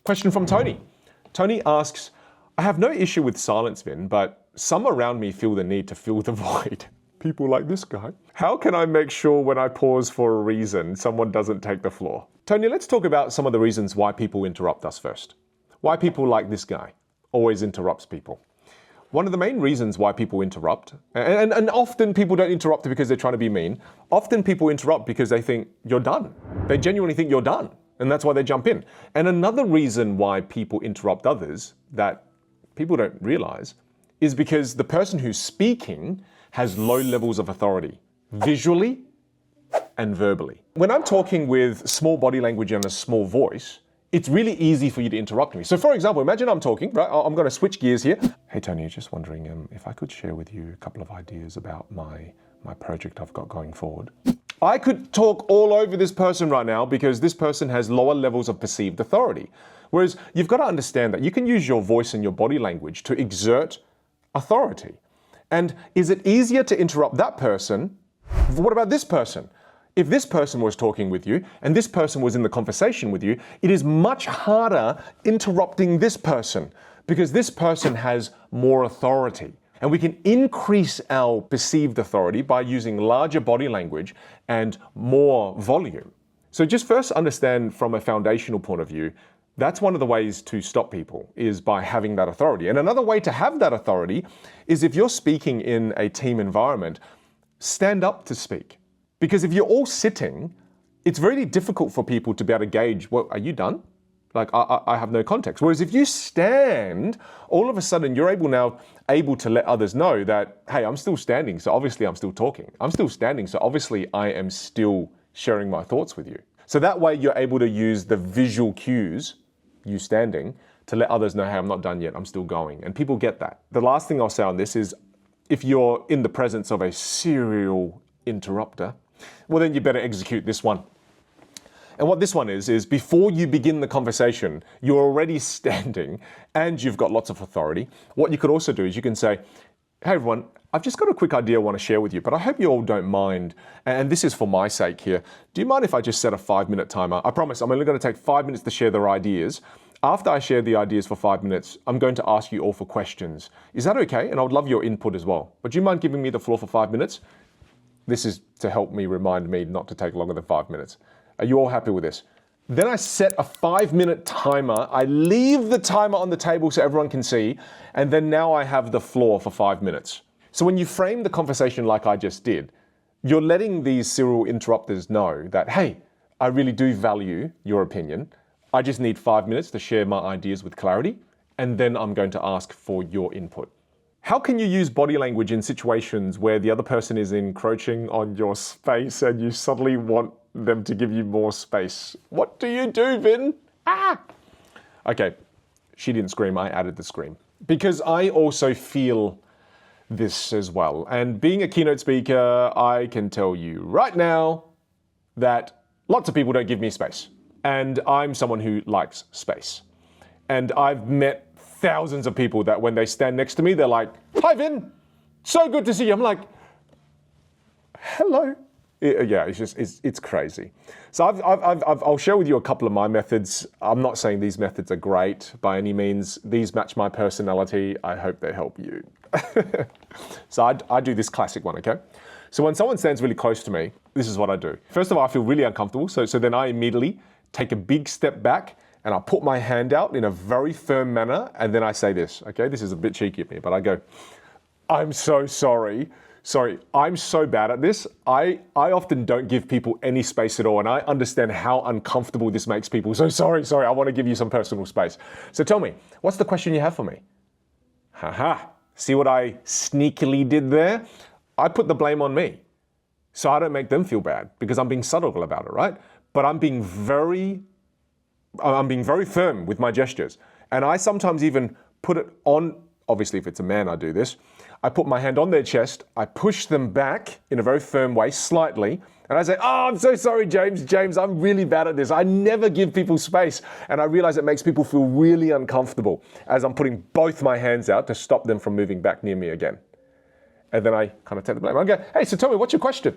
Question from Tony. Tony asks, I have no issue with silence, Vin, but some around me feel the need to fill the void. People like this guy. How can I make sure when I pause for a reason, someone doesn't take the floor? Tony, let's talk about some of the reasons why people interrupt us first. Why people like this guy always interrupts people. One of the main reasons why people interrupt, and often people don't interrupt because they're trying to be mean. Often people interrupt because they think you're done. They genuinely think you're done. And that's why they jump in. And another reason why people interrupt others that people don't realize is because the person who's speaking has low levels of authority, visually and verbally. When I'm talking with small body language and a small voice, it's really easy for you to interrupt me. So for example, imagine I'm talking, right? I'm going to switch gears here. Hey Tony, just wondering if I could share with you a couple of ideas about my project I've got going forward. I could talk all over this person right now because this person has lower levels of perceived authority. Whereas you've got to understand that you can use your voice and your body language to exert authority. And is it easier to interrupt that person? What about this person? If this person was talking with you and this person was in the conversation with you, it is much harder interrupting this person because this person has more authority. And we can increase our perceived authority by using larger body language and more volume. So just first understand from a foundational point of view, that's one of the ways to stop people is by having that authority. And another way to have that authority is if you're speaking in a team environment, stand up to speak. Because if you're all sitting, it's really difficult for people to be able to gauge, well, are you done? Like, I have no context. Whereas if you stand, all of a sudden you're able to let others know that, hey, I'm still standing, so obviously I'm still talking. I'm still standing, so obviously I am still sharing my thoughts with you. So that way you're able to use the visual cues, you standing, to let others know, hey, I'm not done yet, I'm still going. And people get that. The last thing I'll say on this is, if you're in the presence of a serial interrupter, well then you better execute this one. And what this one is before you begin the conversation, you're already standing and you've got lots of authority. What you could also do is you can say, hey everyone, I've just got a quick idea I want to share with you, but I hope you all don't mind. And this is for my sake here. Do you mind if I just set a 5-minute timer? I promise I'm only going to take 5 minutes to share their ideas. After I share the ideas for 5 minutes, I'm going to ask you all for questions. Is that okay? And I would love your input as well. But do you mind giving me the floor for 5 minutes? This is to help me remind me not to take longer than 5 minutes. Are you all happy with this? Then I set a 5-minute timer. I leave the timer on the table so everyone can see. And then now I have the floor for 5 minutes. So when you frame the conversation like I just did, you're letting these serial interrupters know that, hey, I really do value your opinion. I just need 5 minutes to share my ideas with clarity. And then I'm going to ask for your input. How can you use body language in situations where the other person is encroaching on your space and you suddenly want them to give you more space? What do you do, Vin? Ah! Okay, she didn't scream, I added the scream. Because I also feel this as well. And being a keynote speaker, I can tell you right now that lots of people don't give me space. And I'm someone who likes space. And I've met thousands of people that when they stand next to me, they're like, hi Vin, so good to see you. I'm like, hello. Yeah, it's crazy. So I'll share with you a couple of my methods. I'm not saying these methods are great by any means. These match my personality. I hope they help you. So I do this classic one, okay? So when someone stands really close to me, this is what I do. First of all, I feel really uncomfortable. So then I immediately take a big step back and I put my hand out in a very firm manner. And then I say this, okay? This is a bit cheeky of me, but I go, I'm so sorry. Sorry, I'm so bad at this. I often don't give people any space at all, and I understand how uncomfortable this makes people. So sorry, I want to give you some personal space. So tell me, what's the question you have for me? Haha, see what I sneakily did there? I put the blame on me. So I don't make them feel bad because I'm being subtle about it, right? But I'm being very firm with my gestures. And I sometimes even put it on, obviously if it's a man I do this, I put my hand on their chest, I push them back in a very firm way, slightly, and I say, oh, I'm so sorry, James, I'm really bad at this. I never give people space. And I realize it makes people feel really uncomfortable as I'm putting both my hands out to stop them from moving back near me again. And then I kind of take the blame. I go, hey, so tell me, what's your question?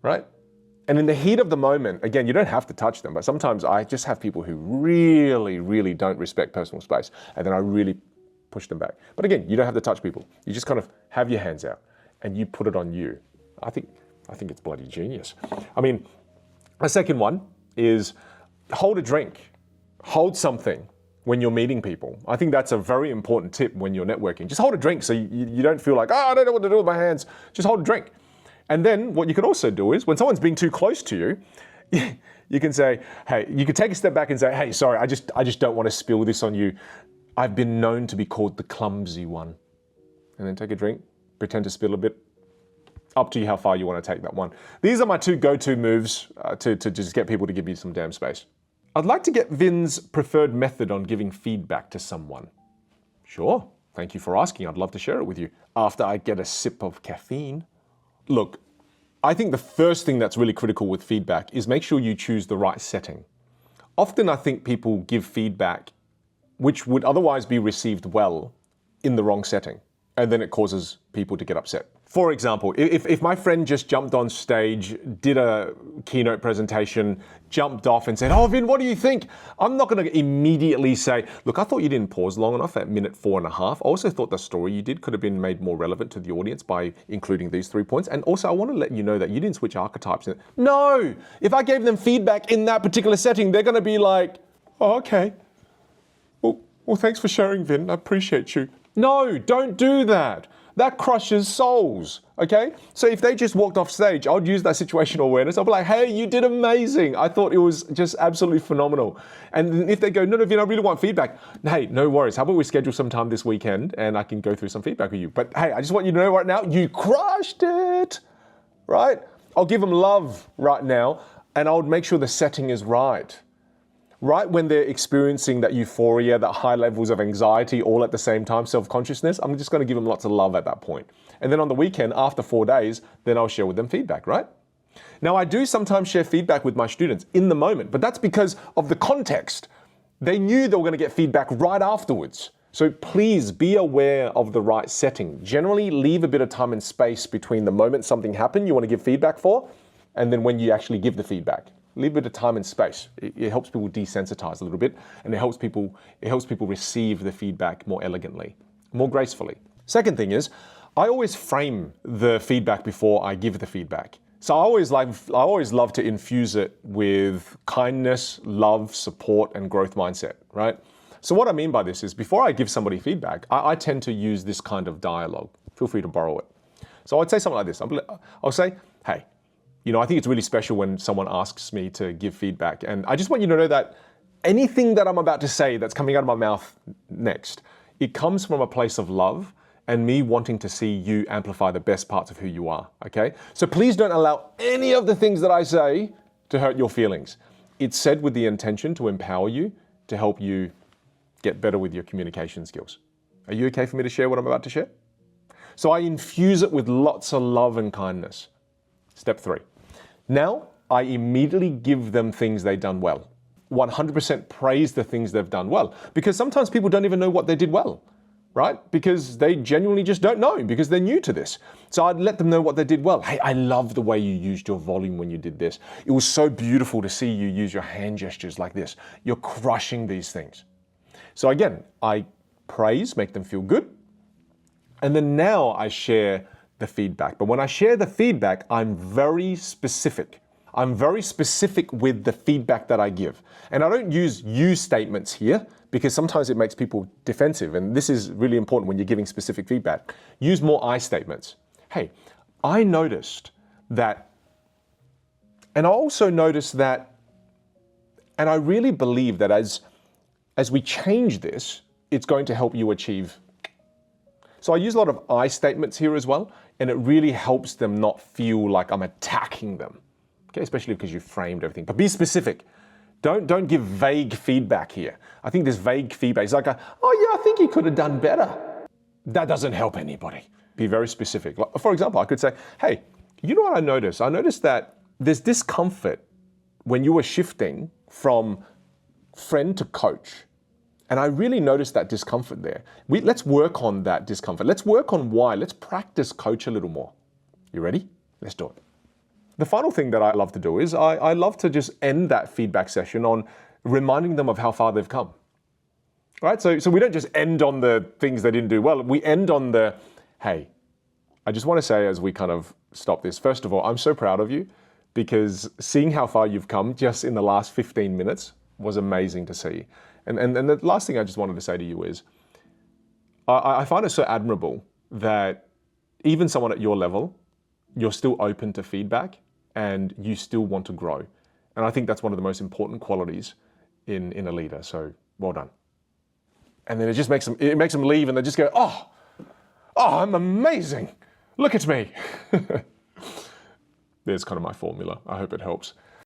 Right? And in the heat of the moment, again, you don't have to touch them, but sometimes I just have people who really, really don't respect personal space, and then I really push them back. But again, you don't have to touch people. You just kind of have your hands out and you put it on you. I think it's bloody genius. I mean, a second one is hold a drink. Hold something when you're meeting people. I think that's a very important tip when you're networking. Just hold a drink so you don't feel like, I don't know what to do with my hands. Just hold a drink. And then what you could also do is when someone's being too close to you, you can say, hey, you could take a step back and say, hey, sorry, I just don't want to spill this on you. I've been known to be called the clumsy one. And then take a drink, pretend to spill a bit. Up to you how far you want to take that one. These are my two go-to moves to just get people to give me some damn space. I'd like to get Vin's preferred method on giving feedback to someone. Sure, thank you for asking. I'd love to share it with you after I get a sip of caffeine. Look, I think the first thing that's really critical with feedback is make sure you choose the right setting. Often I think people give feedback which would otherwise be received well in the wrong setting, and then it causes people to get upset. For example, if my friend just jumped on stage, did a keynote presentation, jumped off and said, oh, Vin, what do you think? I'm not going to immediately say, look, I thought you didn't pause long enough at minute 4.5. I also thought the story you did could have been made more relevant to the audience by including these 3 points. And also, I want to let you know that you didn't switch archetypes. No, if I gave them feedback in that particular setting, they're going to be like, oh, okay. Well, thanks for sharing, Vin. I appreciate you. No, don't do that. That crushes souls, okay? So if they just walked off stage, I would use that situational awareness. I'll be like, hey, you did amazing. I thought it was just absolutely phenomenal. And if they go, no, Vin, I really want feedback. Hey, no worries. How about we schedule some time this weekend and I can go through some feedback with you. But hey, I just want you to know right now, you crushed it, right? I'll give them love right now and I would make sure the setting is right. Right when they're experiencing that euphoria, that high levels of anxiety all at the same time, self-consciousness, I'm just going to give them lots of love at that point. And then on the weekend, after 4 days, then I'll share with them feedback, right? Now, I do sometimes share feedback with my students in the moment, but that's because of the context. They knew they were going to get feedback right afterwards. So please be aware of the right setting. Generally, leave a bit of time and space between the moment something happened you want to give feedback for, and then when you actually give the feedback. Leave a bit of time and space. It helps people desensitize a little bit, and it helps people receive the feedback more elegantly, more gracefully. Second thing is, I always frame the feedback before I give the feedback. So I always love to infuse it with kindness, love, support, and growth mindset, right? So what I mean by this is, before I give somebody feedback, I tend to use this kind of dialogue. Feel free to borrow it. So I'd say something like this. I'll say, hey, I think it's really special when someone asks me to give feedback. And I just want you to know that anything that I'm about to say that's coming out of my mouth next, it comes from a place of love and me wanting to see you amplify the best parts of who you are, okay? So please don't allow any of the things that I say to hurt your feelings. It's said with the intention to empower you, to help you get better with your communication skills. Are you okay for me to share what I'm about to share? So I infuse it with lots of love and kindness. Step 3. Now, I immediately give them things they've done well. 100% praise the things they've done well. Because sometimes people don't even know what they did well, right? Because they genuinely just don't know, because they're new to this. So I'd let them know what they did well. Hey, I love the way you used your volume when you did this. It was so beautiful to see you use your hand gestures like this. You're crushing these things. So again, I praise, make them feel good. And then now I share the feedback. But when I share the feedback, I'm very specific. I'm very specific with the feedback that I give. And I don't use you statements here because sometimes it makes people defensive. And this is really important when you're giving specific feedback. Use more I statements. Hey, I noticed that, and I also noticed that, and I really believe that as we change this, it's going to help you achieve. So I use a lot of I statements here as well, and it really helps them not feel like I'm attacking them. Okay, especially because you framed everything. But be specific. Don't give vague feedback here. I think this vague feedback is like oh yeah, I think you could have done better. That doesn't help anybody. Be very specific. Like, for example, I could say, hey, you know what I noticed? I noticed that there's discomfort when you were shifting from friend to coach. And I really noticed that discomfort there. Let's work on that discomfort. Let's work on why. Let's practice coach a little more. You ready? Let's do it. The final thing that I love to do is I love to just end that feedback session on reminding them of how far they've come. Right? So we don't just end on the things they didn't do well. We end on the, hey, I just want to say as we kind of stop this, first of all, I'm so proud of you because seeing how far you've come just in the last 15 minutes was amazing to see. And the last thing I just wanted to say to you is, I find it so admirable that even someone at your level, you're still open to feedback and you still want to grow. And I think that's one of the most important qualities in a leader. So well done. And then it makes them leave and they just go, oh, I'm amazing. Look at me. There's kind of my formula. I hope it helps.